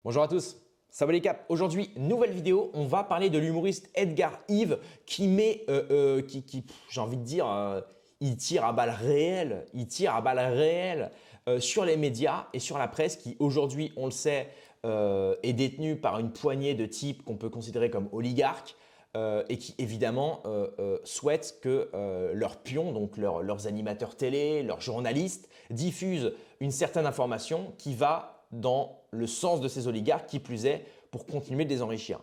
Bonjour à tous, ça va les caps. Aujourd'hui, nouvelle vidéo, on va parler de l'humoriste Edgar Yves qui met, j'ai envie de dire, il tire à balles réelles, sur les médias et sur la presse qui aujourd'hui, on le sait, est détenue par une poignée de types qu'on peut considérer comme oligarques et qui évidemment souhaitent que leurs pions, donc leurs animateurs télé, leurs journalistes, diffusent une certaine information qui va dans le sens de ces oligarques, qui plus est, pour continuer de les enrichir.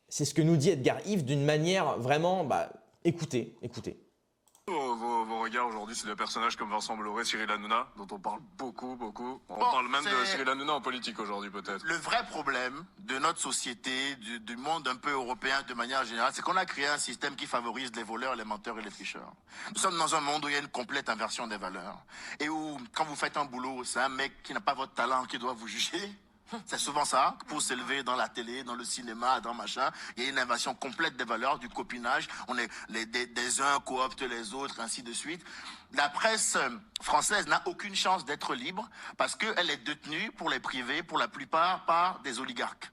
C'est ce que nous dit Edgar Yves d'une manière vraiment, écoutez. Vos regards aujourd'hui, c'est des personnages comme Vincent Bolloré, Cyril Hanouna, dont on parle beaucoup. On parle même de Cyril Hanouna en politique aujourd'hui peut-être. Le vrai problème de notre société, du monde un peu européen de manière générale, c'est qu'on a créé un système qui favorise les voleurs, les menteurs et les tricheurs. Nous sommes dans un monde où il y a une complète inversion des valeurs. Et où, quand vous faites un boulot, c'est un mec qui n'a pas votre talent qui doit vous juger. C'est souvent ça, pour s'élever dans la télé, dans le cinéma, dans machin. Il y a une invasion complète des valeurs, du copinage. On est des uns cooptent les autres, ainsi de suite. La presse française n'a aucune chance d'être libre parce qu'elle est détenue pour les privés, pour la plupart, par des oligarques.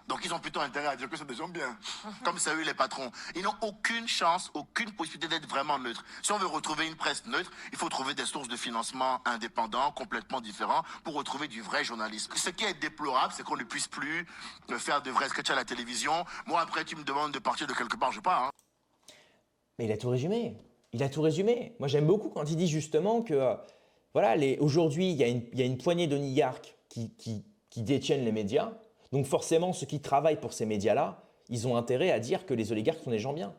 Donc ils ont plutôt intérêt à dire que c'est des gens bien, comme c'est eux les patrons. Ils n'ont aucune chance, aucune possibilité d'être vraiment neutres. Si on veut retrouver une presse neutre, il faut trouver des sources de financement indépendants, complètement différents, pour retrouver du vrai journalisme. Ce qui est déplorable, c'est qu'on ne puisse plus faire de vrais sketchs à la télévision. Moi, après, tu me demandes de partir de quelque part, je pars. Mais il a tout résumé. Moi, j'aime beaucoup quand il dit justement que voilà, aujourd'hui, il y a une poignée d'oligarques qui détiennent les médias. Donc forcément, ceux qui travaillent pour ces médias-là, ils ont intérêt à dire que les oligarques sont des gens bien.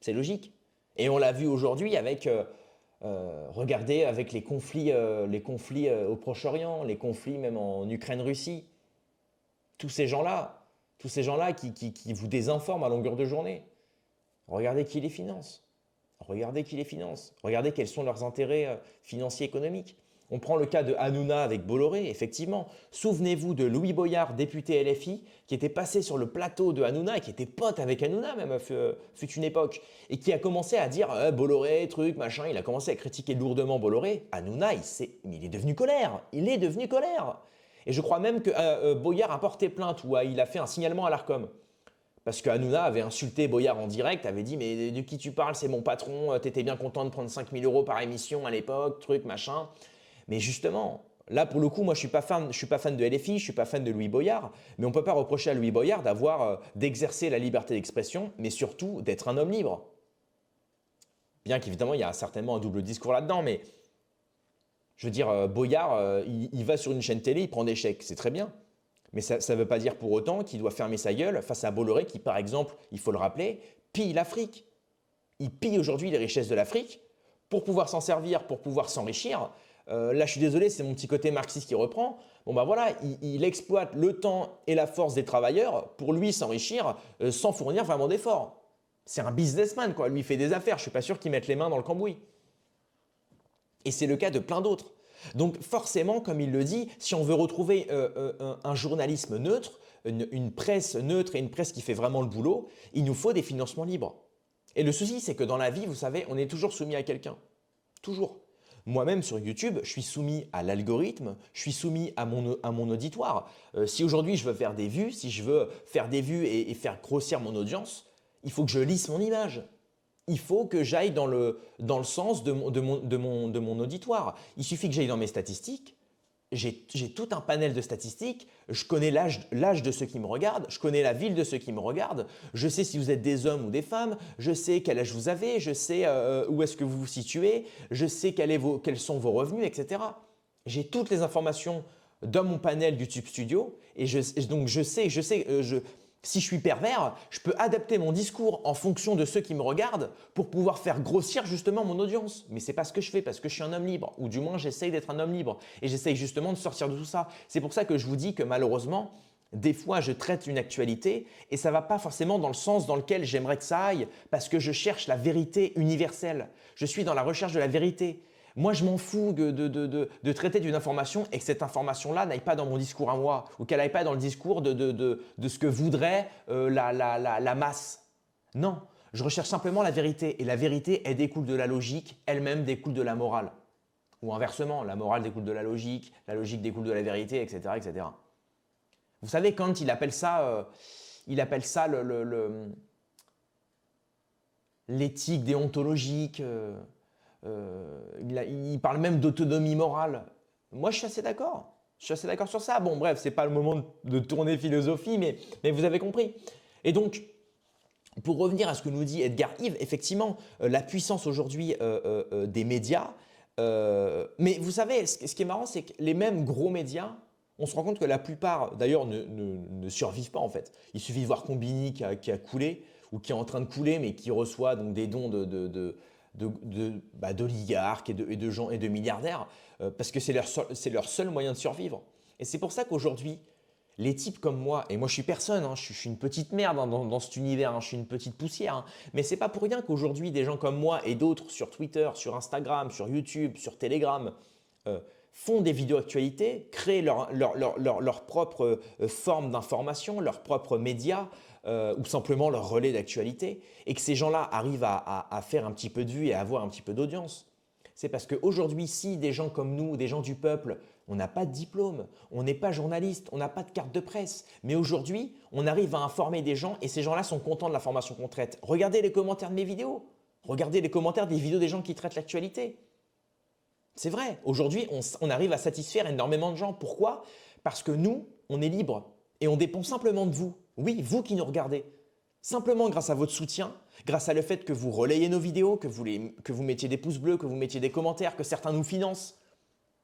C'est logique. Et on l'a vu aujourd'hui avec, regardez, avec les conflits au Proche-Orient, les conflits même en Ukraine-Russie. Tous ces gens-là qui vous désinforment à longueur de journée. Regardez qui les finance. Regardez quels sont leurs intérêts financiers économiques. On prend le cas de Hanouna avec Bolloré, effectivement. Souvenez-vous de Louis Boyard, député LFI, qui était passé sur le plateau de Hanouna et qui était pote avec Hanouna même, fut une époque, et qui a commencé à dire Bolloré, truc, machin. Il a commencé à critiquer lourdement Bolloré. Hanouna, mais il est devenu colère. Et je crois même que Boyard a porté plainte ou il a fait un signalement à l'Arcom. Parce que Hanouna avait insulté Boyard en direct, avait dit « Mais de qui tu parles? C'est mon patron, t'étais bien content de prendre 5 000 € par émission à l'époque, truc, machin. » Mais justement, là pour le coup, moi je suis pas fan de LFI, je suis pas fan de Louis Boyard, mais on peut pas reprocher à Louis Boyard d'exercer la liberté d'expression, mais surtout d'être un homme libre. Bien qu'évidemment, il y a certainement un double discours là-dedans, mais je veux dire, Boyard, il va sur une chaîne télé, il prend des chèques, c'est très bien. Mais ça ne veut pas dire pour autant qu'il doit fermer sa gueule face à Bolloré qui, par exemple, il faut le rappeler, pille l'Afrique. Il pille aujourd'hui les richesses de l'Afrique pour pouvoir s'en servir, pour pouvoir s'enrichir. Là, je suis désolé, c'est mon petit côté marxiste qui reprend. Bon, voilà, il exploite le temps et la force des travailleurs pour lui s'enrichir sans fournir vraiment d'efforts. C'est un businessman, quoi. Lui, il fait des affaires. Je ne suis pas sûr qu'il mette les mains dans le cambouis. Et c'est le cas de plein d'autres. Donc forcément, comme il le dit, si on veut retrouver un journalisme neutre, une presse neutre et une presse qui fait vraiment le boulot, il nous faut des financements libres. Et le souci, c'est que dans la vie, vous savez, on est toujours soumis à quelqu'un. Toujours. Moi-même sur YouTube, je suis soumis à l'algorithme, je suis soumis à mon auditoire. Si aujourd'hui je veux faire des vues, et faire grossir mon audience, il faut que je lisse mon image. Il faut que j'aille dans le sens de mon auditoire. Il suffit que j'aille dans mes statistiques. J'ai tout un panel de statistiques. Je connais l'âge de ceux qui me regardent. Je connais la ville de ceux qui me regardent. Je sais si vous êtes des hommes ou des femmes. Je sais quel âge vous avez. Je sais où est-ce que vous vous situez. Je sais quels sont vos revenus, etc. J'ai toutes les informations dans mon panel YouTube Studio. Et donc je sais, si je suis pervers, je peux adapter mon discours en fonction de ceux qui me regardent pour pouvoir faire grossir justement mon audience. Mais c'est pas ce que je fais parce que je suis un homme libre, ou du moins j'essaye d'être un homme libre et j'essaye justement de sortir de tout ça. C'est pour ça que je vous dis que malheureusement, des fois je traite une actualité et ça va pas forcément dans le sens dans lequel j'aimerais que ça aille parce que je cherche la vérité universelle. Je suis dans la recherche de la vérité. Moi, je m'en fous de traiter d'une information et que cette information-là n'aille pas dans mon discours à moi ou qu'elle n'aille pas dans le discours de ce que voudrait la masse. Non, je recherche simplement la vérité et la vérité, elle découle de la logique, elle-même découle de la morale. Ou inversement, la morale découle de la logique découle de la vérité, etc. etc. Vous savez, Kant, il appelle ça l'éthique déontologique. Il parle même d'autonomie morale. Moi, je suis assez d'accord. Je suis assez d'accord sur ça. Bon, bref, ce n'est pas le moment de tourner philosophie, mais vous avez compris. Et donc, pour revenir à ce que nous dit Edgar Yves, effectivement, la puissance aujourd'hui des médias. Mais vous savez, ce qui est marrant, c'est que les mêmes gros médias, on se rend compte que la plupart, d'ailleurs, ne survivent pas en fait. Il suffit de voir Combini qui a coulé ou qui est en train de couler, mais qui reçoit donc des dons d'oligarques et de gens et de milliardaires parce que c'est leur seul moyen de survivre. Et c'est pour ça qu'aujourd'hui, les types comme moi, et moi je suis personne, hein, je suis une petite merde hein, dans cet univers, hein, je suis une petite poussière, hein, mais c'est pas pour rien qu'aujourd'hui des gens comme moi et d'autres sur Twitter, sur Instagram, sur YouTube, sur Telegram font des vidéos actualités, créent leur propre forme d'information, leur propre média ou simplement leur relais d'actualité et que ces gens-là arrivent à faire un petit peu de vues et à avoir un petit peu d'audience. C'est parce qu'aujourd'hui, si des gens comme nous, des gens du peuple, on n'a pas de diplôme, on n'est pas journaliste, on n'a pas de carte de presse, mais aujourd'hui, on arrive à informer des gens et ces gens-là sont contents de l'information qu'on traite. Regardez les commentaires de mes vidéos, regardez les commentaires des vidéos des gens qui traitent l'actualité. C'est vrai, aujourd'hui, on arrive à satisfaire énormément de gens. Pourquoi? Parce que nous, on est libre et on dépend simplement de vous. Oui, vous qui nous regardez. Simplement grâce à votre soutien, grâce à le fait que vous relayez nos vidéos, que vous mettiez des pouces bleus, que vous mettiez des commentaires, que certains nous financent,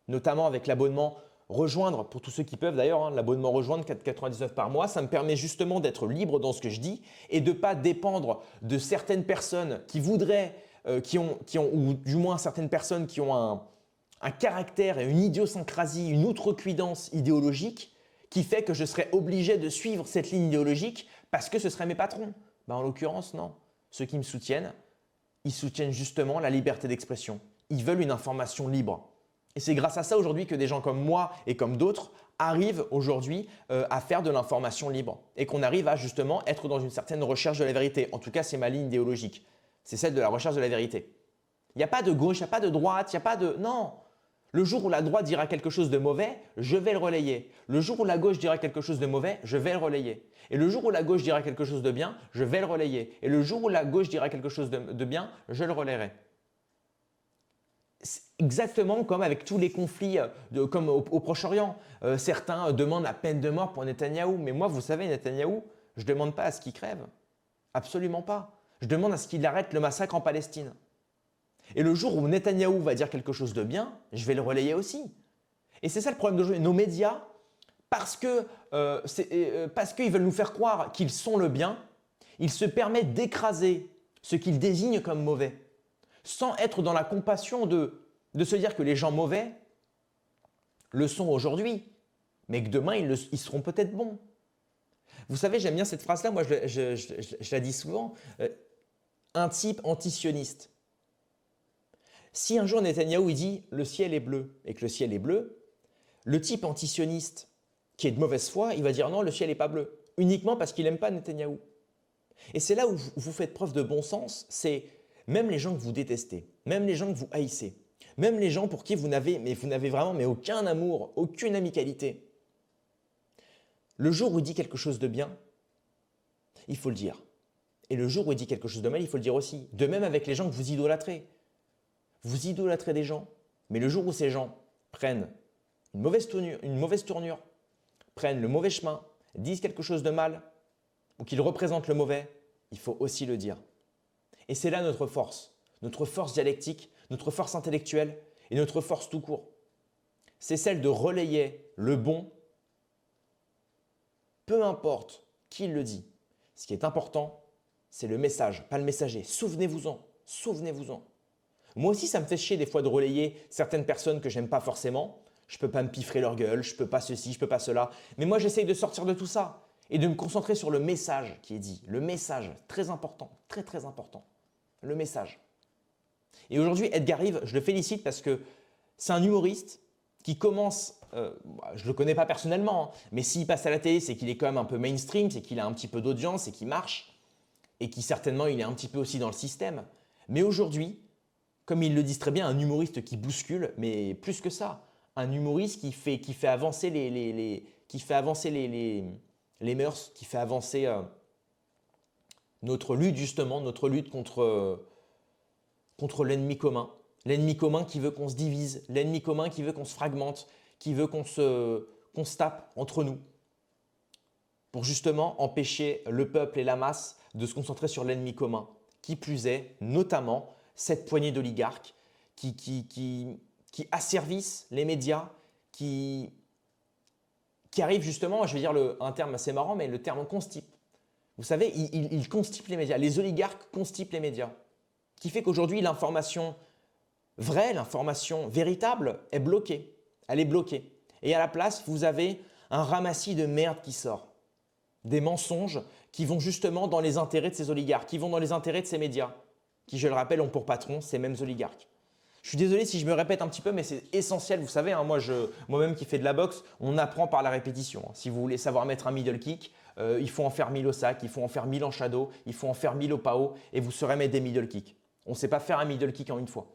notamment avec l'abonnement Rejoindre, pour tous ceux qui peuvent d'ailleurs, hein, l'abonnement Rejoindre, 4,99 par mois, ça me permet justement d'être libre dans ce que je dis et de ne pas dépendre de certaines personnes qui voudraient, ou du moins certaines personnes qui ont un caractère et une idiosyncrasie, une outrecuidance idéologique qui fait que je serais obligé de suivre cette ligne idéologique parce que ce seraient mes patrons. Ben, en l'occurrence, non. Ceux qui me soutiennent, ils soutiennent justement la liberté d'expression. Ils veulent une information libre. Et c'est grâce à ça aujourd'hui que des gens comme moi et comme d'autres arrivent aujourd'hui à faire de l'information libre et qu'on arrive à justement être dans une certaine recherche de la vérité. En tout cas, c'est ma ligne idéologique. C'est celle de la recherche de la vérité. Il n'y a pas de gauche, il n'y a pas de droite, il n'y a pas de… Non. Le jour où la droite dira quelque chose de mauvais, je vais le relayer. Le jour où la gauche dira quelque chose de mauvais, je vais le relayer. Et le jour où la gauche dira quelque chose de bien, je vais le relayer. Et le jour où la gauche dira quelque chose de bien, je le relayerai. C'est exactement comme avec tous les conflits comme au Proche-Orient. Certains demandent la peine de mort pour Netanyahou. Mais moi, vous savez, Netanyahou, je ne demande pas à ce qu'il crève. Absolument pas. Je demande à ce qu'il arrête le massacre en Palestine. Et le jour où Netanyahou va dire quelque chose de bien, je vais le relayer aussi. Et c'est ça le problème d'aujourd'hui. Nos médias, parce qu'ils veulent nous faire croire qu'ils sont le bien, ils se permettent d'écraser ce qu'ils désignent comme mauvais, sans être dans la compassion de se dire que les gens mauvais le sont aujourd'hui, mais que demain, ils seront peut-être bons. Vous savez, j'aime bien cette phrase-là, moi je la dis souvent, un type antisioniste. Si un jour Netanyahou il dit « le ciel est bleu » et que le ciel est bleu, le type antisioniste qui est de mauvaise foi, il va dire « non, le ciel n'est pas bleu », uniquement parce qu'il n'aime pas Netanyahou. Et c'est là où vous faites preuve de bon sens, c'est même les gens que vous détestez, même les gens que vous haïssez, même les gens pour qui vous n'avez vraiment aucun amour, aucune amicalité. Le jour où il dit quelque chose de bien, il faut le dire. Et le jour où il dit quelque chose de mal, il faut le dire aussi. De même avec les gens que vous idolâtrez. Vous idolâtrez des gens, mais le jour où ces gens prennent une mauvaise tournure, prennent le mauvais chemin, disent quelque chose de mal ou qu'ils représentent le mauvais, il faut aussi le dire. Et c'est là notre force dialectique, notre force intellectuelle et notre force tout court. C'est celle de relayer le bon, peu importe qui le dit. Ce qui est important, c'est le message, pas le messager. Souvenez-vous-en, souvenez-vous-en. Moi aussi, ça me fait chier des fois de relayer certaines personnes que j'aime pas forcément. Je ne peux pas me piffrer leur gueule, je ne peux pas ceci, je ne peux pas cela. Mais moi, j'essaye de sortir de tout ça et de me concentrer sur le message qui est dit. Le message, très important, très très important. Le message. Et aujourd'hui, Edgar Yves, je le félicite parce que c'est un humoriste qui commence, je ne le connais pas personnellement, hein, mais s'il passe à la télé, c'est qu'il est quand même un peu mainstream, c'est qu'il a un petit peu d'audience et qu'il marche et qui certainement, il est un petit peu aussi dans le système. Mais aujourd'hui, comme ils le disent très bien, un humoriste qui bouscule, mais plus que ça, un humoriste qui fait avancer les mœurs, qui fait avancer notre lutte justement, notre lutte contre l'ennemi commun. L'ennemi commun qui veut qu'on se divise, l'ennemi commun qui veut qu'on se fragmente, qui veut qu'on se tape entre nous, pour justement empêcher le peuple et la masse de se concentrer sur l'ennemi commun. Qui plus est, notamment cette poignée d'oligarques qui asservissent les médias, qui arrivent justement, je vais dire un terme assez marrant, mais le terme constipe. Vous savez, ils constipent les médias. Les oligarques constipent les médias. Qui fait qu'aujourd'hui, l'information vraie, l'information véritable est bloquée. Elle est bloquée. Et à la place, vous avez un ramassis de merde qui sort. Des mensonges qui vont justement dans les intérêts de ces oligarques, qui vont dans les intérêts de ces médias, qui, je le rappelle, ont pour patron ces mêmes oligarques. Je suis désolé si je me répète un petit peu, mais c'est essentiel. Vous savez, hein, moi-même qui fais de la boxe, on apprend par la répétition. Si vous voulez savoir mettre un middle kick, il faut en faire 1000 au sac, il faut en faire 1000 en shadow, il faut en faire 1000 au PAO et vous saurez mettre des middle kicks. On ne sait pas faire un middle kick en une fois.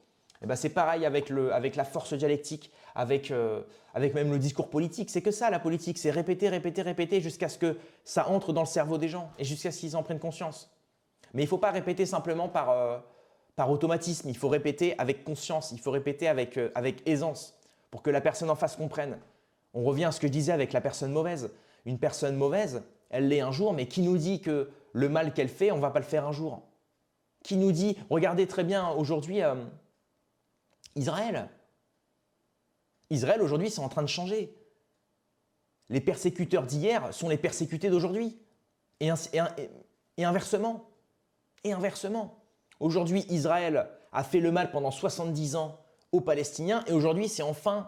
Et ben, c'est pareil avec la force dialectique, avec même le discours politique. C'est que ça la politique, c'est répéter, répéter, répéter jusqu'à ce que ça entre dans le cerveau des gens et jusqu'à ce qu'ils en prennent conscience. Mais il ne faut pas répéter simplement par automatisme, il faut répéter avec conscience, il faut répéter avec aisance pour que la personne en face comprenne. On revient à ce que je disais avec la personne mauvaise. Une personne mauvaise, elle l'est un jour, mais qui nous dit que le mal qu'elle fait, on ne va pas le faire un jour? Qui nous dit, regardez très bien aujourd'hui, Israël. Israël aujourd'hui, c'est en train de changer. Les persécuteurs d'hier sont les persécutés d'aujourd'hui. Et inversement. Et inversement. Aujourd'hui, Israël a fait le mal pendant 70 ans aux Palestiniens et aujourd'hui, c'est enfin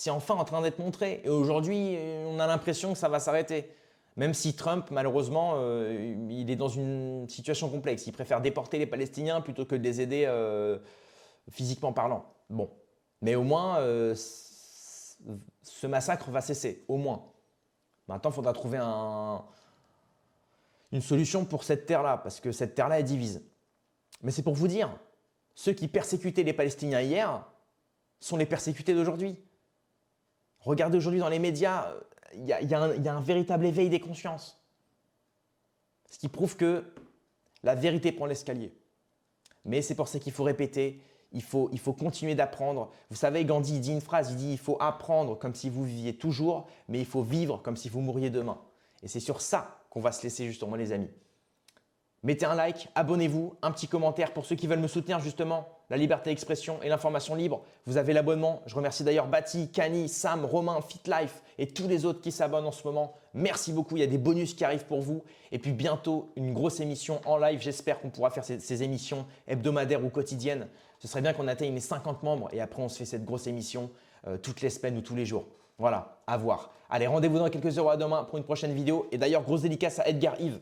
en train d'être montré. Et aujourd'hui, on a l'impression que ça va s'arrêter. Même si Trump, malheureusement, il est dans une situation complexe. Il préfère déporter les Palestiniens plutôt que de les aider physiquement parlant. Bon. Mais au moins, ce massacre va cesser. Au moins. Maintenant, il faudra trouver une solution pour cette terre-là, parce que cette terre-là, elle divise. Mais c'est pour vous dire, ceux qui persécutaient les Palestiniens hier sont les persécutés d'aujourd'hui. Regardez aujourd'hui dans les médias, il y a un véritable éveil des consciences. Ce qui prouve que la vérité prend l'escalier. Mais c'est pour ça qu'il faut répéter, il faut continuer d'apprendre. Vous savez, Gandhi dit une phrase, il dit « il faut apprendre comme si vous viviez toujours, mais il faut vivre comme si vous mouriez demain ». Et c'est sur ça qu'on va se laisser justement les amis. Mettez un like, abonnez-vous, un petit commentaire pour ceux qui veulent me soutenir justement, la liberté d'expression et l'information libre. Vous avez l'abonnement. Je remercie d'ailleurs Bati, Kani, Sam, Romain, FitLife et tous les autres qui s'abonnent en ce moment. Merci beaucoup, il y a des bonus qui arrivent pour vous. Et puis bientôt, une grosse émission en live. J'espère qu'on pourra faire ces émissions hebdomadaires ou quotidiennes. Ce serait bien qu'on atteigne les 50 membres et après on se fait cette grosse émission toutes les semaines ou tous les jours. Voilà, à voir. Allez, rendez-vous dans quelques heures à demain pour une prochaine vidéo. Et d'ailleurs, grosse dédicace à Edgar Yves.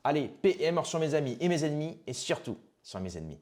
Allez, paix et mort sur mes amis et mes ennemis et surtout sur mes ennemis.